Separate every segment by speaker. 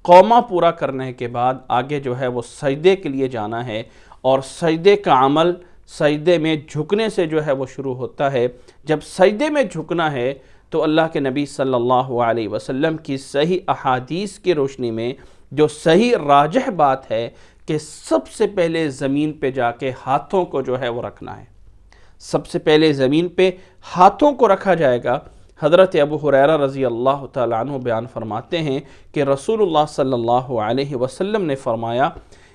Speaker 1: قوما پورا کرنے کے بعد آگے جو ہے وہ سجدے کے لیے جانا ہے، اور سجدے کا عمل سجدے میں جھکنے سے جو ہے وہ شروع ہوتا ہے۔ جب سجدے میں جھکنا ہے تو اللہ کے نبی صلی اللہ علیہ وسلم کی صحیح احادیث کی روشنی میں جو صحیح راجح بات ہے کہ سب سے پہلے زمین پہ جا کے ہاتھوں کو جو ہے وہ رکھنا ہے، سب سے پہلے زمین پہ ہاتھوں کو رکھا جائے گا۔ حضرت ابو ہریرہ رضی اللہ تعالیٰ عنہ بیان فرماتے ہیں کہ رسول اللہ صلی اللہ علیہ وسلم نے فرمایا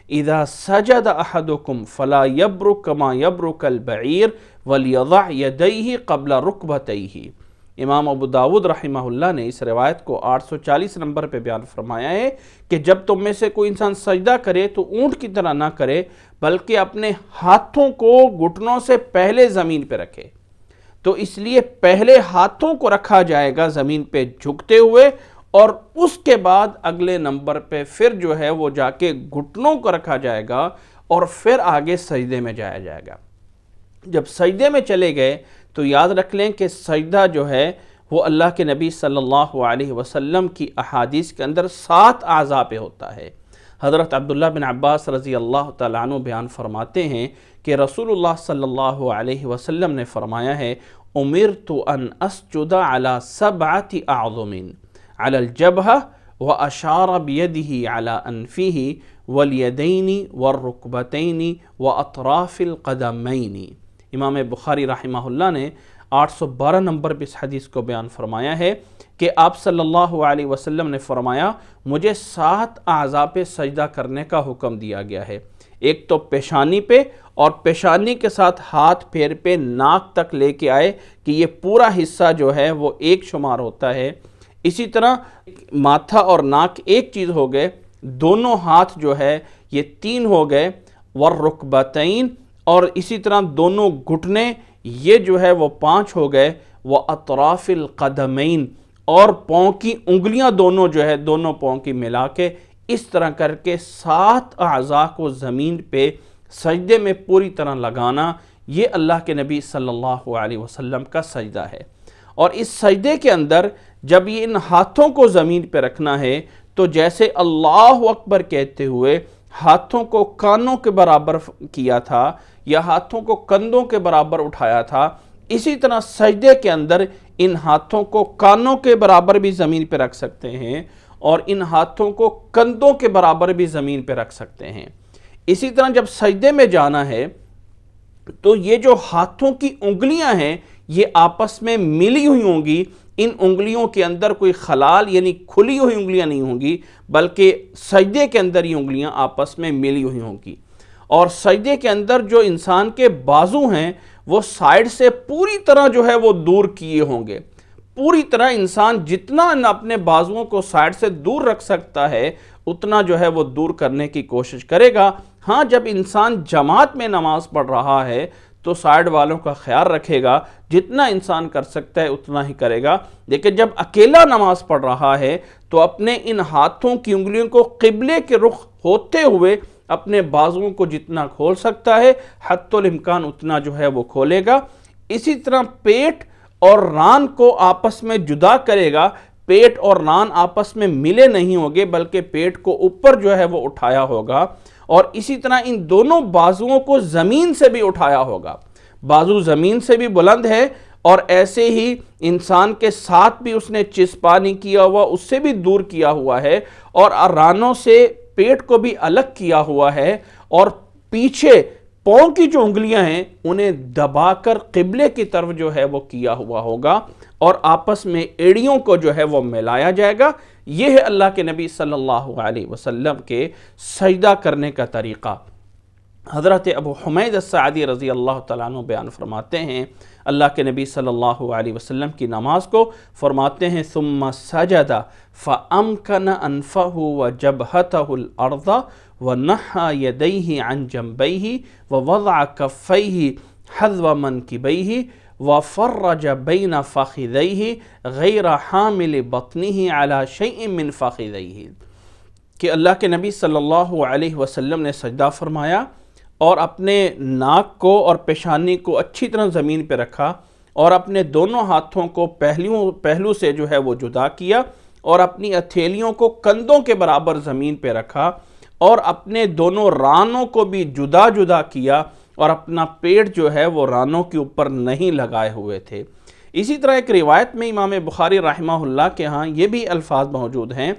Speaker 1: اذا سجد احدکم فلا یبرک کما یبرک البعیر ولیضع یدیہ قبل رکبتیہ۔ امام ابو داود رحمہ اللہ نے اس روایت کو 840 نمبر پہ بیان فرمایا ہے کہ جب تم میں سے کوئی انسان سجدہ کرے تو اونٹ کی طرح نہ کرے، بلکہ اپنے ہاتھوں کو گھٹنوں سے پہلے زمین پہ رکھے۔ تو اس لیے پہلے ہاتھوں کو رکھا جائے گا زمین پہ جھکتے ہوئے، اور اس کے بعد اگلے نمبر پہ پھر جو ہے وہ جا کے گھٹنوں کو رکھا جائے گا، اور پھر آگے سجدے میں جایا جائے گا۔ جب سجدے میں چلے گئے تو یاد رکھ لیں کہ سجدہ جو ہے وہ اللہ کے نبی صلی اللہ علیہ وسلم کی احادیث کے اندر 7 اعضاء پہ ہوتا ہے۔ حضرت عبداللہ بن عباس رضی اللہ تعالیٰ عنہ بیان فرماتے ہیں کہ رسول اللہ صلی اللہ علیہ وسلم نے فرمایا ہے امرت ان اسجد علی 7 اعظم علی الجبہہ واشار بیدہ علی انفہ والیدین والرکبتین واطراف القدمین۔ امام بخاری رحمہ اللہ نے 812 نمبر پہ اس حدیث کو بیان فرمایا ہے کہ آپ صلی اللہ علیہ وسلم نے فرمایا مجھے 7 اعضاء پہ سجدہ کرنے کا حکم دیا گیا ہے۔ ایک تو پیشانی پہ، اور پیشانی کے ساتھ ہاتھ پیر پہ ناک تک لے کے آئے کہ یہ پورا حصہ جو ہے وہ ایک شمار ہوتا ہے۔ اسی طرح ماتھا اور ناک ایک چیز ہو گئے، دونوں ہاتھ جو ہے یہ 3 ہو گئے، والرکبتین، اور اسی طرح دونوں گھٹنے یہ جو ہے وہ 5 ہو گئے، واطراف القدمین، اور پاؤں کی انگلیاں دونوں جو ہے دونوں پاؤں کی ملا کے اس طرح کر کے 7 اعضاء کو زمین پہ سجدے میں پوری طرح لگانا، یہ اللہ کے نبی صلی اللہ علیہ وسلم کا سجدہ ہے۔ اور اس سجدے کے اندر جب یہ ان ہاتھوں کو زمین پہ رکھنا ہے تو جیسے اللہ اکبر کہتے ہوئے ہاتھوں کو کانوں کے برابر کیا تھا یا ہاتھوں کو کندھوں کے برابر اٹھایا تھا، اسی طرح سجدے کے اندر ان ہاتھوں کو کانوں کے برابر بھی زمین پہ رکھ سکتے ہیں، اور ان ہاتھوں کو کندھوں کے برابر بھی زمین پہ رکھ سکتے ہیں۔ اسی طرح جب سجدے میں جانا ہے تو یہ جو ہاتھوں کی انگلیاں ہیں یہ آپس میں ملی ہوئی ہوں گی، ان انگلیوں کے اندر کوئی خلال یعنی کھلی ہوئی انگلیاں نہیں ہوں گی، بلکہ سجدے کے اندر یہ انگلیاں آپس میں ملی ہوئی ہوں گی۔ اور سجدے کے اندر جو انسان کے بازو ہیں وہ سائیڈ سے پوری طرح جو ہے وہ دور کیے ہوں گے، پوری طرح انسان جتنا اپنے بازوؤں کو سائیڈ سے دور رکھ سکتا ہے اتنا جو ہے وہ دور کرنے کی کوشش کرے گا۔ ہاں جب انسان جماعت میں نماز پڑھ رہا ہے تو سائیڈ والوں کا خیال رکھے گا، جتنا انسان کر سکتا ہے اتنا ہی کرے گا، لیکن جب اکیلا نماز پڑھ رہا ہے تو اپنے ان ہاتھوں کی انگلیوں کو قبلے کے رخ ہوتے ہوئے اپنے بازوؤں کو جتنا کھول سکتا ہے حتی الامکان اتنا جو ہے وہ کھولے گا۔ اسی طرح پیٹ اور ران کو آپس میں جدا کرے گا، پیٹ اور ران آپس میں ملے نہیں ہوں گے بلکہ پیٹ کو اوپر جو ہے وہ اٹھایا ہوگا، اور اسی طرح ان دونوں بازوؤں کو زمین سے بھی اٹھایا ہوگا، بازو زمین سے بھی بلند ہے، اور ایسے ہی انسان کے ساتھ بھی اس نے چسپا نہیں کیا ہوا، اس سے بھی دور کیا ہوا ہے، اور رانوں سے پیٹ کو بھی الگ کیا ہوا ہے، اور پیچھے پاؤں کی جو انگلیاں ہیں انہیں دبا کر قبلے کی طرف جو ہے وہ کیا ہوا ہوگا، اور آپس میں ایڑیوں کو جو ہے وہ ملایا جائے گا۔ یہ ہے اللہ کے نبی صلی اللہ علیہ وسلم کے سجدہ کرنے کا طریقہ۔ حضرت ابو حمید الساعدی رضی اللہ تعالیٰ عنہ بیان فرماتے ہیں اللہ کے نبی صلی اللہ علیہ وسلم کی نماز کو، فرماتے ہیں ثم سجد فامکن انفہ وجبہتہ الارض ونحى يديه عن جنبيه ووضع كفيه حذو منكبيه وفرج بين فخذيه غير حامل بطنه على شيء من فخذيه، کہ اللہ کے نبی صلی اللہ علیہ وسلم نے سجدہ فرمایا اور اپنے ناک کو اور پیشانی کو اچھی طرح زمین پہ رکھا، اور اپنے دونوں ہاتھوں کو پہلو سے جو ہے وہ جدا کیا، اور اپنی ہتھیلیوں کو کندھوں کے برابر زمین پہ رکھا اور اپنے دونوں رانوں کو بھی جدا جدا کیا اور اپنا پیٹ جو ہے وہ رانوں کے اوپر نہیں لگائے ہوئے تھے۔ اسی طرح ایک روایت میں امام بخاری رحمہ اللہ کے ہاں یہ بھی الفاظ موجود ہیں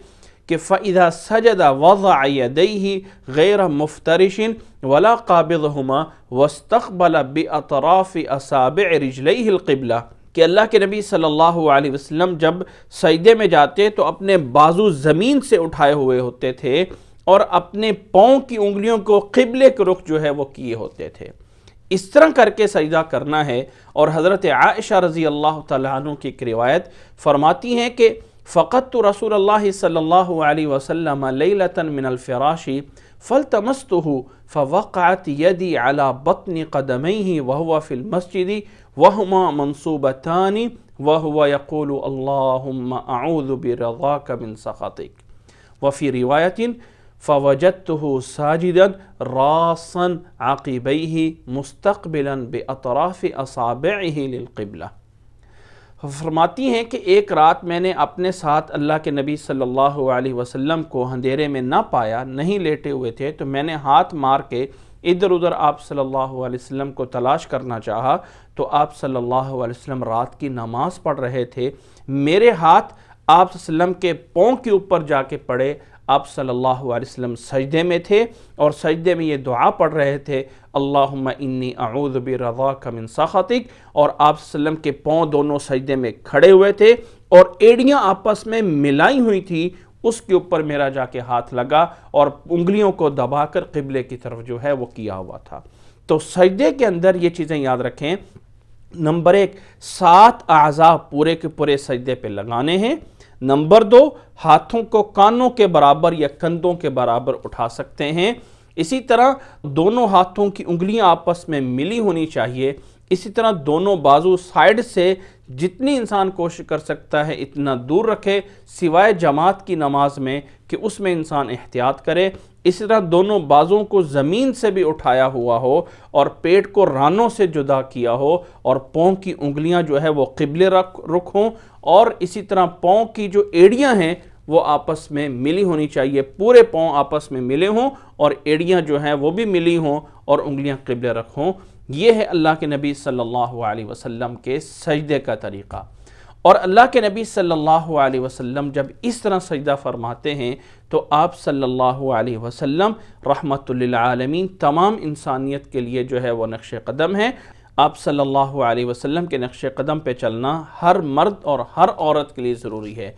Speaker 1: کہ فَإِذَا سَجَدَ وَضَعَ يَدَيْهِ غَيْرَ مُفْتَرِشٍ وَلَا قَابِضْهُمَا وَاسْتَقْبَلَ بِأَطْرَافِ أَصَابِعِ رِجْلَيْهِ الْقِبْلَةِ کہ اللہ کے نبی صلی اللہ علیہ وسلم جب سجدے میں جاتے تو اپنے بازو زمین سے اٹھائے ہوئے ہوتے تھے اور اپنے پاؤں کی انگلیوں کو قبلے کے رخ جو ہے وہ کیے ہوتے تھے۔ اس طرح کر کے سجدہ کرنا ہے۔ اور حضرت عائشہ رضی اللہ تعالیٰ عنہ کی ایک روایت فرماتی ہیں کہ فقدت رسول اللہ صلی اللہ علیہ وسلم لیلۃ من الفراش فالتمسته فوقعت یدی علی بطن قدمیہ وهو فی المسجد وهما منصوبتان وهو يقول اللهم اعوذ برضاک من سخطک وفی روایت فوجدته ساجدا راسا عقبیہ مستقبلا باطراف اصابعہ للقبلہ۔ فرماتی ہیں کہ ایک رات میں نے اپنے ساتھ اللہ کے نبی صلی اللہ علیہ وسلم کو اندھیرے میں نہ پایا، نہیں لیٹے ہوئے تھے، تو میں نے ہاتھ مار کے ادھر ادھر آپ صلی اللہ علیہ وسلم کو تلاش کرنا چاہا تو آپ صلی اللہ علیہ وسلم رات کی نماز پڑھ رہے تھے۔ میرے ہاتھ آپ صلی اللہ علیہ وسلم کے پاؤں کے اوپر جا کے پڑے۔ آپ صلی اللہ علیہ وسلم سجدے میں تھے اور سجدے میں یہ دعا پڑھ رہے تھے اللہم انی اعوذ برضاک من سخطک، اور آپ صلی اللہ علیہ وسلم کے پاؤں دونوں سجدے میں کھڑے ہوئے تھے اور ایڑیاں آپس میں ملائی ہوئی تھی، اس کے اوپر میرا جا کے ہاتھ لگا اور انگلیوں کو دبا کر قبلے کی طرف جو ہے وہ کیا ہوا تھا۔ تو سجدے کے اندر یہ چیزیں یاد رکھیں۔ نمبر 1، 7 اعضاء پورے کے پورے سجدے پہ لگانے ہیں۔ نمبر 2، ہاتھوں کو کانوں کے برابر یا کندھوں کے برابر اٹھا سکتے ہیں۔ اسی طرح دونوں ہاتھوں کی انگلیاں آپس میں ملی ہونی چاہیے۔ اسی طرح دونوں بازو سائیڈ سے جتنی انسان کوشش کر سکتا ہے اتنا دور رکھے، سوائے جماعت کی نماز میں کہ اس میں انسان احتیاط کرے۔ اسی طرح دونوں بازوں کو زمین سے بھی اٹھایا ہوا ہو اور پیٹ کو رانوں سے جدا کیا ہو اور پاؤں کی انگلیاں جو ہے وہ قبلے رخ ہوں، اور اسی طرح پاؤں کی جو ایڑیاں ہیں وہ آپس میں ملی ہونی چاہیے، پورے پاؤں آپس میں ملے ہوں اور ایڑیاں جو ہیں وہ بھی ملی ہوں اور انگلیاں قبلے رخ ہوں۔ یہ ہے اللہ کے نبی صلی اللہ علیہ وسلم کے سجدے کا طریقہ۔ اور اللہ کے نبی صلی اللہ علیہ وسلم جب اس طرح سجدہ فرماتے ہیں تو آپ صلی اللہ علیہ وسلم رحمت للعالمین تمام انسانیت کے لیے جو ہے وہ نقش قدم ہے۔ آپ صلی اللہ علیہ وسلم کے نقش قدم پہ چلنا ہر مرد اور ہر عورت کے لیے ضروری ہے۔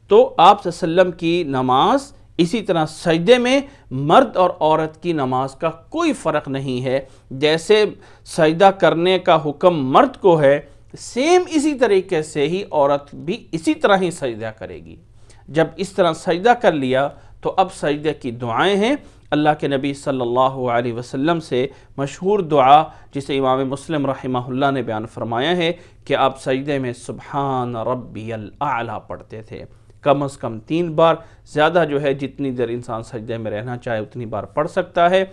Speaker 1: تو آپ صلی اللہ علیہ وسلم کی نماز، اسی طرح سجدے میں مرد اور عورت کی نماز کا کوئی فرق نہیں ہے۔ جیسے سجدہ کرنے کا حکم مرد کو ہے، سیم اسی طریقے سے ہی عورت بھی اسی طرح ہی سجدہ کرے گی۔ جب اس طرح سجدہ کر لیا تو اب سجدے کی دعائیں ہیں۔ اللہ کے نبی صلی اللہ علیہ وسلم سے مشہور دعا جسے امام مسلم رحمہ اللہ نے بیان فرمایا ہے کہ آپ سجدے میں سبحان ربی الاعلیٰ پڑھتے تھے، کم از کم 3 بار، زیادہ جو ہے جتنی دیر انسان سجدے میں رہنا چاہے اتنی بار پڑھ سکتا ہے۔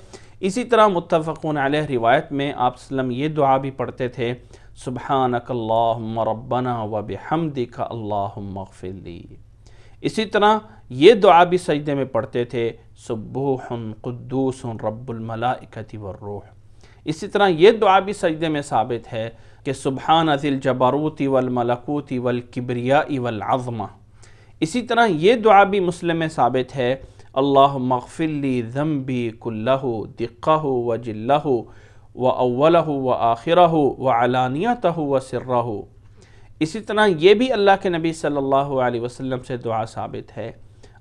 Speaker 1: اسی طرح متفقون علیہ روایت میں آپ صلی اللہ علیہ وسلم یہ دعا بھی پڑھتے تھے سبحانک اللہم ربنا وبحمدک اللہم اغفر لی۔ اسی طرح یہ دعا بھی سجدے میں پڑھتے تھے سبوح قدوس رب الملائکۃ والروح۔ اسی طرح یہ دعا بھی سجدے میں ثابت ہے کہ سبحان ذی الجبروت والملکوت والکبریاء والعظمہ۔ اسی طرح یہ دعا بھی مسلم میں ثابت ہے اللہم اغفر لی ذنبی کلہ دقہ وجلہ وَأَوَّلَهُ وَآخِرَهُ وَعَلَانِيَتَهُ وَسِرَّهُ۔ اسی طرح یہ بھی اللہ کے نبی صلی اللہ علیہ وسلم سے دعا ثابت ہے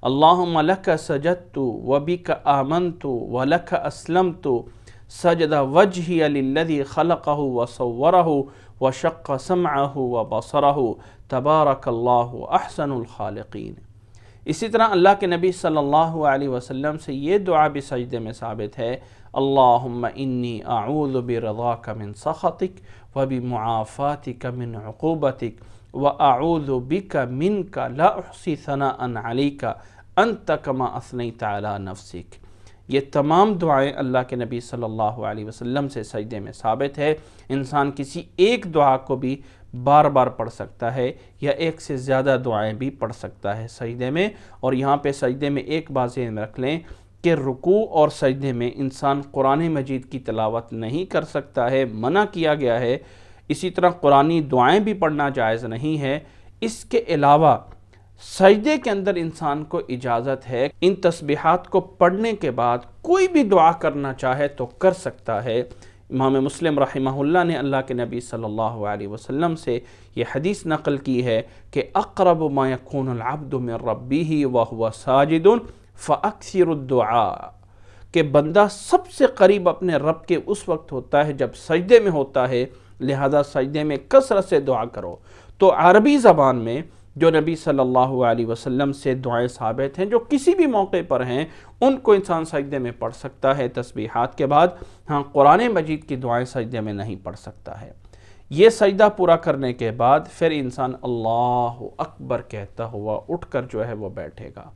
Speaker 1: اللہم لَكَ سَجَدْتُ وَبِكَ آمَنْتُ وَلَكَ أَسْلَمْتُ سَجَدَ وَجْهِيَ لِلَّذِي خَلَقَهُ وَصَوَّرَهُ وَشَقَّ سَمْعَهُ وَبَصَرَهُ تَبَارَكَ اللَّهُ أَحْسَنُ الْخَالِقِينَ۔ اسی طرح اللہ کے نبی صلی اللہ علیہ وسلم سے یہ دعا بھی سجدے میں ثابت ہے اللہم انی اعوذ برضاک من سخطک وبمعافاتک من عقوبتک واعوذ بک منک لا احصی ثناء علیک انت کما اثنیت علی نفسک۔ یہ تمام دعائیں اللہ کے نبی صلی اللہ علیہ وسلم سے سجدے میں ثابت ہے۔ انسان کسی ایک دعا کو بھی بار بار پڑھ سکتا ہے یا ایک سے زیادہ دعائیں بھی پڑھ سکتا ہے سجدے میں۔ اور یہاں پہ سجدے میں ایک بات ذہن میں رکھ لیں کہ رکوع اور سجدے میں انسان قرآن مجید کی تلاوت نہیں کر سکتا ہے، منع کیا گیا ہے۔ اسی طرح قرآنی دعائیں بھی پڑھنا جائز نہیں ہے۔ اس کے علاوہ سجدے کے اندر انسان کو اجازت ہے ان تسبیحات کو پڑھنے کے بعد کوئی بھی دعا کرنا چاہے تو کر سکتا ہے۔ امام مسلم رحمہ اللہ نے اللہ کے نبی صلی اللہ علیہ وسلم سے یہ حدیث نقل کی ہے کہ اقرب ما یکون العبد من ربہ وہو ساجد فاکثر الدعاء، کہ بندہ سب سے قریب اپنے رب کے اس وقت ہوتا ہے جب سجدے میں ہوتا ہے، لہذا سجدے میں کثرت سے دعا کرو۔ تو عربی زبان میں جو نبی صلی اللہ علیہ وسلم سے دعائیں ثابت ہیں جو کسی بھی موقع پر ہیں ان کو انسان سجدے میں پڑھ سکتا ہے تسبیحات کے بعد۔ ہاں، قرآن مجید کی دعائیں سجدے میں نہیں پڑھ سکتا ہے۔ یہ سجدہ پورا کرنے کے بعد پھر انسان اللہ اکبر کہتا ہوا اٹھ کر جو ہے وہ بیٹھے گا۔